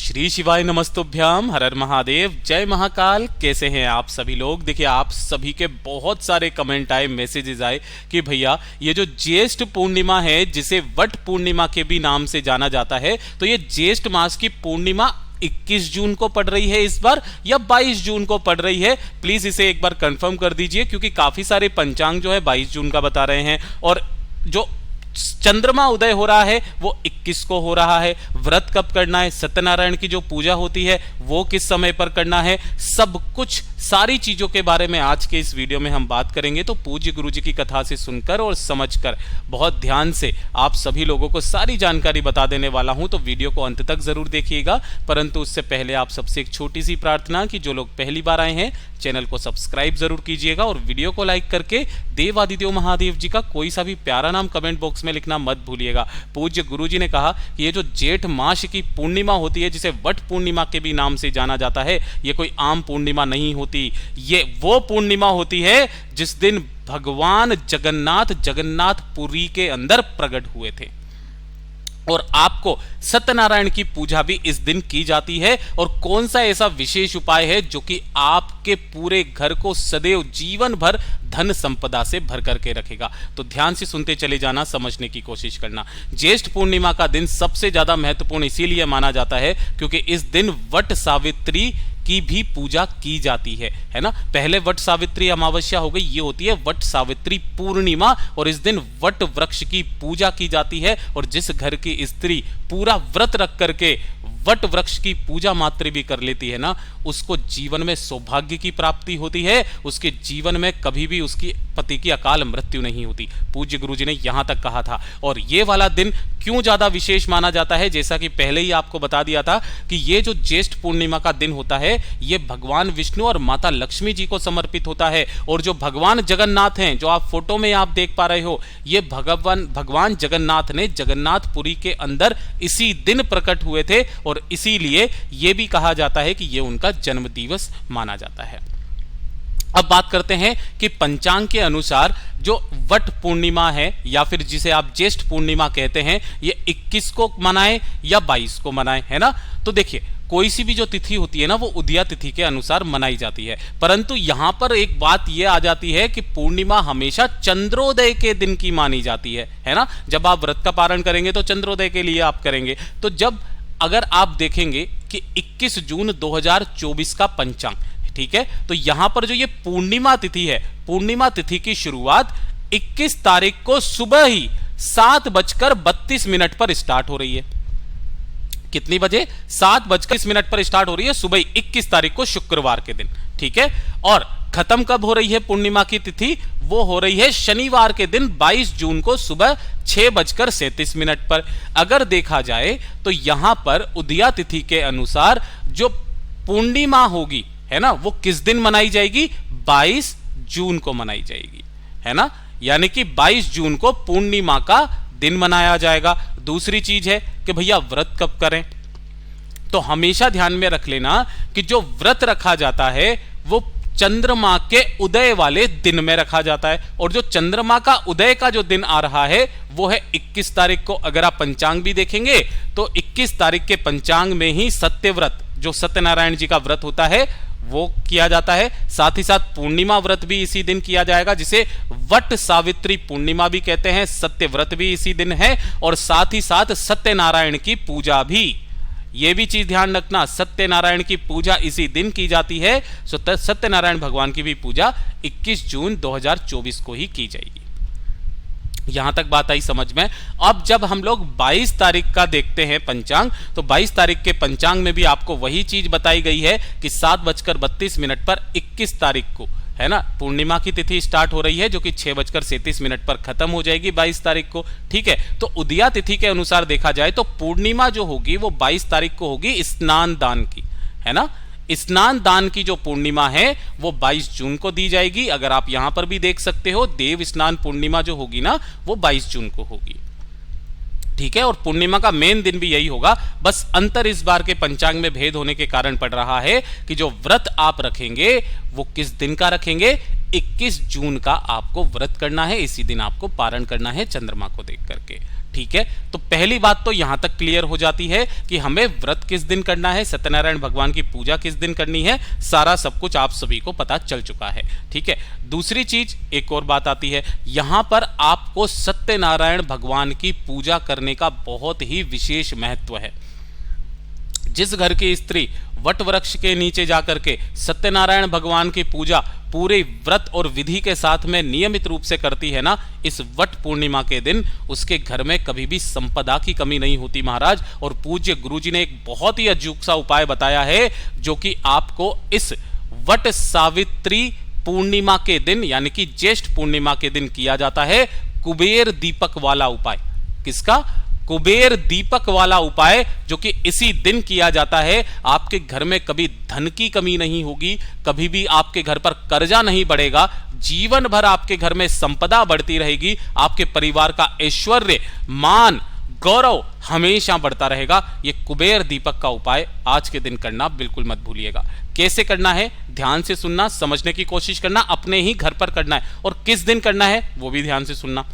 श्री शिवाय नमस्तुभ्याम, हर हर महादेव, जय महाकाल। कैसे हैं आप सभी लोग? देखिए, आप सभी के बहुत सारे कमेंट आए, मैसेजेस आए कि भैया ये जो ज्येष्ठ पूर्णिमा है, जिसे वट पूर्णिमा के भी नाम से जाना जाता है, तो ये ज्येष्ठ मास की पूर्णिमा 21 जून को पड़ रही है इस बार या 22 जून को पड़ रही है? प्लीज इसे एक बार कंफर्म कर दीजिए, क्योंकि काफी सारे पंचांग जो है 22 जून का बता रहे हैं और जो चंद्रमा उदय हो रहा है वो 21 को हो रहा है। व्रत कब करना है, सत्यनारायण की जो पूजा होती है वो किस समय पर करना है, सब कुछ सारी चीजों के बारे में आज के इस वीडियो में हम बात करेंगे। तो पूज्य गुरुजी की कथा से सुनकर और समझकर बहुत ध्यान से आप सभी लोगों को सारी जानकारी बता देने वाला हूं, तो वीडियो को अंत तक जरूर देखिएगा। परंतु उससे पहले आप सबसे एक छोटी सी प्रार्थना कि जो लोग पहली बार आए हैं चैनल को सब्सक्राइब जरूर कीजिएगा और वीडियो को लाइक करके देवादिदेव महादेव जी का कोई सा भी प्यारा नाम कमेंट बॉक्स में लिखना मत भूलिएगा। पूज्य गुरुजी ने कहा कि ये जो जेठ मास की पूर्णिमा होती है, जिसे वट पूर्णिमा के भी नाम से जाना जाता है, ये कोई आम पूर्णिमा नहीं होती। ये वो पूर्णिमा होती है जिस दिन भगवान जगन्नाथपुरी के अंदर प्रकट हुए थे और आपको सत्यनारायण की पूजा भी इस दिन की जाती है। और कौन सा ऐसा विशेष उपाय है जो कि आपके पूरे घर को सदैव जीवन भर धन संपदा से भर करके रखेगा? तो ध्यान से सुनते चले जाना, समझने की कोशिश करना। ज्येष्ठ पूर्णिमा का दिन सबसे ज्यादा महत्वपूर्ण इसीलिए माना जाता है क्योंकि इस दिन वट सावित्री की भी पूजा की जाती है ना। पहले वट सावित्री अमावस्या हो गई, ये होती है वट सावित्री पूर्णिमा, और इस दिन वट वृक्ष की पूजा की जाती है। और जिस घर की स्त्री पूरा व्रत रख करके वट वृक्ष की पूजा मात्र भी कर लेती है ना, उसको जीवन में सौभाग्य की प्राप्ति होती है, उसके जीवन में कभी भी उसकी पति की अकाल मृत्यु नहीं होती। पूज्य गुरुजी ने यहां तक कहा था। और ये वाला दिन क्यों ज्यादा विशेष माना जाता है, जैसा कि पहले ही आपको बता दिया था कि ये जो ज्येष्ठ पूर्णिमा का दिन होता है, ये भगवान विष्णु और माता लक्ष्मी जी को समर्पित होता है। और जो भगवान जगन्नाथ हैं, जो आप फोटो में आप देख पा रहे हो, ये भगवान जगन्नाथ ने जगन्नाथपुरी के अंदर इसी दिन प्रकट हुए थे और इसीलिए यह भी कहा जाता है कि यह उनका जन्म दिवस माना जाता है। अब बात करते हैं कि पंचांग के अनुसार जो वट पूर्णिमा है या फिर जिसे आप ज्येष्ठ पूर्णिमा कहते हैं, ये 21 को मनाएं या 22 को मनाएं, है ना। तो देखिए, कोई सी भी जो तिथि होती है ना, वो उदया तिथि के अनुसार मनाई जाती है। परंतु यहां पर एक बात यह आ जाती है कि पूर्णिमा हमेशा चंद्रोदय के दिन की मानी जाती है ना। जब आप व्रत का पारण करेंगे तो चंद्रोदय के लिए आप करेंगे। तो जब अगर आप देखेंगे कि 21 जून 2024 का पंचांग, ठीक है, तो यहां पर जो ये पूर्णिमा तिथि है, पूर्णिमा तिथि की शुरुआत 21 तारीख को सुबह ही 7:32 पर स्टार्ट हो रही है। कितनी बजे? 7:32 पर स्टार्ट हो रही है सुबह 21 तारीख को, शुक्रवार के दिन, ठीक है। और खत्म कब हो रही है पूर्णिमा की तिथि? वो हो रही है शनिवार के दिन 22 जून को सुबह 6:37 पर। अगर देखा जाए तो यहां पर उदया तिथि के अनुसार जो पूर्णिमा होगी, है ना, वो किस दिन मनाई जाएगी? 22 जून को मनाई जाएगी, है ना। यानी कि 22 जून को पूर्णिमा का दिन मनाया जाएगा। दूसरी चीज है कि भैया व्रत कब करें, तो हमेशा ध्यान में रख लेना कि जो व्रत रखा जाता है वो चंद्रमा के उदय वाले दिन में रखा जाता है। और जो चंद्रमा का उदय का जो दिन आ रहा है वो है 21 तारीख को। अगर आप पंचांग भी देखेंगे तो 21 तारीख के पंचांग में ही सत्यव्रत, जो सत्यनारायण जी का व्रत होता है, वो किया जाता है। साथ ही साथ पूर्णिमा व्रत भी इसी दिन किया जाएगा, जिसे वट सावित्री पूर्णिमा भी कहते हैं। सत्य व्रत भी इसी दिन है और साथ ही साथ सत्यनारायण की पूजा भी, यह भी चीज ध्यान रखना, सत्यनारायण की पूजा इसी दिन की जाती है। सत्यनारायण भगवान की भी पूजा 21 जून 2024 को ही की जाएगी। यहां तक बात आई समझ में। अब जब हम लोग 22 तारीख का देखते हैं पंचांग, तो 22 तारीख के पंचांग में भी आपको वही चीज बताई गई है कि 7:32 पर 21 तारीख को, है ना, पूर्णिमा की तिथि स्टार्ट हो रही है, जो कि 6:37 पर खत्म हो जाएगी 22 तारीख को, ठीक है। तो उदया तिथि के अनुसार देखा जाए तो पूर्णिमा जो होगी वो 22 तारीख को होगी स्नान दान की, है ना। स्नान दान की जो पूर्णिमा है वो 22 जून को दी जाएगी। अगर आप यहां पर भी देख सकते हो, देव स्नान पूर्णिमा जो होगी ना, वो 22 जून को होगी, ठीक है। और पूर्णिमा का मेन दिन भी यही होगा। बस अंतर इस बार के पंचांग में भेद होने के कारण पड़ रहा है कि जो व्रत आप रखेंगे वो किस दिन का रखेंगे? 21 जून का आपको व्रत करना है, इसी दिन आपको पारण करना है चंद्रमा को देख करके, ठीक है, तो पहली बात तो यहां तक क्लियर हो जाती है कि हमें व्रत किस दिन करना है, सत्यनारायण भगवान की पूजा किस दिन करनी है, सारा सब कुछ आप सभी को पता चल चुका है। ठीक है, दूसरी चीज एक और बात आती है, यहां पर आपको सत्यनारायण भगवान की पूजा करने का बहुत ही विशेष महत्व है। जिस घर की स्त्री वट वृक्ष के नीचे जाकर के सत्यनारायण भगवान की पूजा पूरे व्रत और विधि के साथ में नियमित रूप से करती है ना, इस वट पूर्णिमा के दिन उसके घर में कभी भी संपदा की कमी नहीं होती महाराज। और पूज्य गुरुजी ने एक बहुत ही अजूब सा उपाय बताया है, जो कि आपको इस वट सावित्री पूर्णिमा के दिन यानी कि ज्येष्ठ पूर्णिमा के दिन किया जाता है, कुबेर दीपक वाला उपाय। किसका? कुबेर दीपक वाला उपाय, जो कि इसी दिन किया जाता है। आपके घर में कभी धन की कमी नहीं होगी, कभी भी आपके घर पर कर्जा नहीं बढ़ेगा, जीवन भर आपके घर में संपदा बढ़ती रहेगी, आपके परिवार का ऐश्वर्य, मान, गौरव हमेशा बढ़ता रहेगा। ये कुबेर दीपक का उपाय आज के दिन करना बिल्कुल मत भूलिएगा। कैसे करना है ध्यान से सुनना, समझने की कोशिश करना, अपने ही घर पर करना है, और किस दिन करना है वो भी ध्यान से सुनना।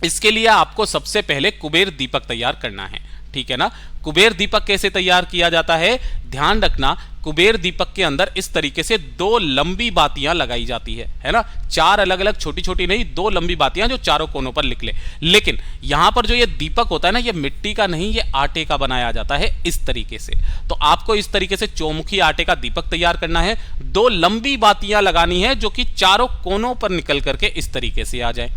इसके लिए आपको सबसे पहले कुबेर दीपक तैयार करना है, ठीक है ना। कुबेर दीपक कैसे तैयार किया जाता है, ध्यान रखना, कुबेर दीपक के अंदर इस तरीके से 2 लंबी बातियां लगाई जाती है ना। 4 अलग अलग छोटी छोटी नहीं, 2 लंबी बातियां जो चारों कोनों पर निकले। लेकिन यहां पर जो ये दीपक होता है ना, ये मिट्टी का नहीं, ये आटे का बनाया जाता है इस तरीके से। तो आपको इस तरीके से चौमुखी आटे का दीपक तैयार करना है, 2 लंबी बातियां लगानी है जो कि चारों कोनों पर निकल करके इस तरीके से आ जाए,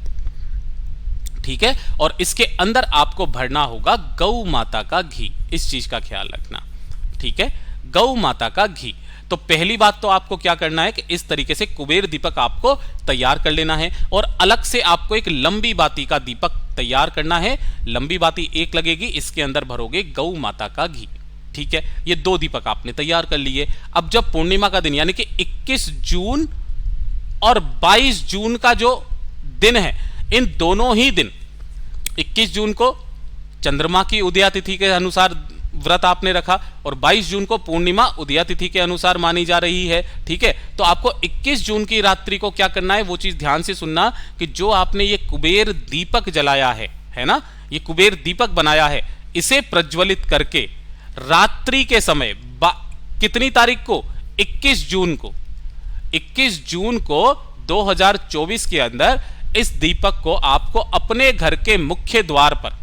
ठीक है। और इसके अंदर आपको भरना होगा गौ माता का घी, इस चीज का ख्याल रखना, ठीक है, गौ माता का घी। तो पहली बात तो आपको क्या करना है कि इस तरीके से कुबेर दीपक आपको तैयार कर लेना है, और अलग से आपको एक लंबी बाती का दीपक तैयार करना है। लंबी बाती एक लगेगी, इसके अंदर भरोगे गौ माता का घी, ठीक है। ये 2 दीपक आपने तैयार कर लिए। अब जब पूर्णिमा का दिन यानी कि 21 जून और 22 जून का जो दिन है, इन दोनों ही दिन 21 जून को चंद्रमा की उदया तिथि के अनुसार व्रत आपने रखा, और 22 जून को पूर्णिमा उदया तिथि के अनुसार मानी जा रही है, ठीक है। तो आपको 21 जून की रात्रि को क्या करना है वो चीज ध्यान से सुनना, कि जो आपने ये कुबेर दीपक जलाया है ना, ये कुबेर दीपक बनाया है, इसे प्रज्वलित करके रात्रि के समय कितनी तारीख को, 21 जून को, 21 जून को 2024 के अंदर इस दीपक को आपको अपने घर के मुख्य द्वार पर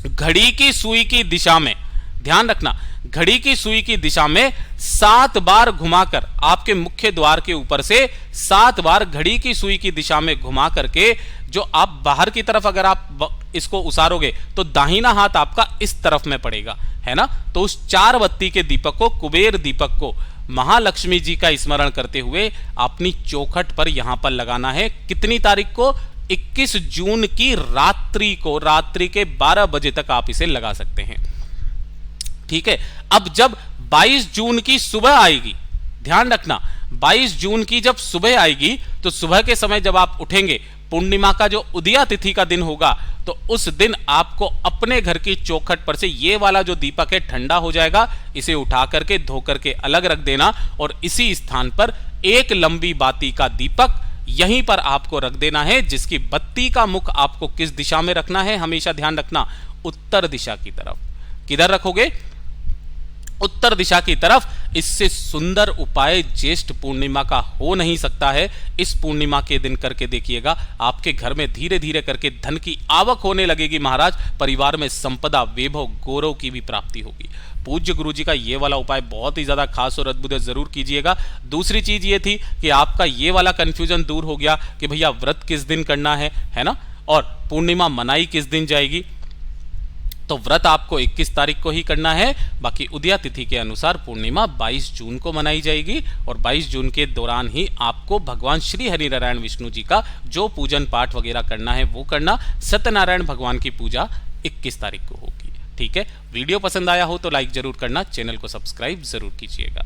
घड़ी की सुई की दिशा में, ध्यान रखना, घड़ी की सुई की दिशा में 7 बार घुमाकर, आपके मुख्य द्वार के ऊपर से 7 बार घड़ी की सुई की दिशा में घुमा करके, जो आप बाहर की तरफ अगर आप इसको उसारोगे तो दाहिना हाथ आपका इस तरफ में पड़ेगा, है ना। तो उस 4 बत्ती के दीपक को, कुबेर दीपक को, महालक्ष्मी जी का स्मरण करते हुए अपनी चौखट पर यहां पर लगाना है। कितनी तारीख को, 21 जून की रात्रि को, रात्रि के 12 बजे तक आप इसे लगा सकते हैं, ठीक है। अब जब 22 जून की सुबह आएगी, ध्यान रखना, 22 जून की जब सुबह आएगी, तो सुबह के समय जब आप उठेंगे, पूर्णिमा का जो उदया तिथि का दिन होगा, तो उस दिन आपको अपने घर की चौखट पर से ये वाला जो दीपक है ठंडा हो जाएगा, इसे उठा करके धो करके अलग रख देना, और इसी स्थान पर एक लंबी बाती का दीपक यहीं पर आपको रख देना है, जिसकी बत्ती का मुख आपको किस दिशा में रखना है, हमेशा ध्यान रखना, उत्तर दिशा की तरफ। किधर रखोगे, उत्तर दिशा की तरफ। इससे सुंदर उपाय ज्येष्ठ पूर्णिमा का हो नहीं सकता है। इस पूर्णिमा के दिन करके देखिएगा, आपके घर में धीरे धीरे करके धन की आवक होने लगेगी महाराज, परिवार में संपदा, वैभव, गौरव की भी प्राप्ति होगी। पूज्य गुरु जी का ये वाला उपाय बहुत ही ज्यादा खास और अद्भुत है, जरूर कीजिएगा। दूसरी चीज ये थी कि आपका ये वाला कंफ्यूजन दूर हो गया कि भैया व्रत किस दिन करना है ना, और पूर्णिमा मनाई किस दिन जाएगी। तो व्रत आपको 21 तारीख को ही करना है, बाकी उदया तिथि के अनुसार पूर्णिमा 22 जून को मनाई जाएगी, और 22 जून के दौरान ही आपको भगवान श्री हरि नारायण विष्णु जी का जो पूजन पाठ वगैरह करना है वो करना। सत्यनारायण भगवान की पूजा 21 तारीख को होगी, ठीक है। वीडियो पसंद आया हो तो लाइक जरूर करना, चैनल को सब्सक्राइब जरूर कीजिएगा।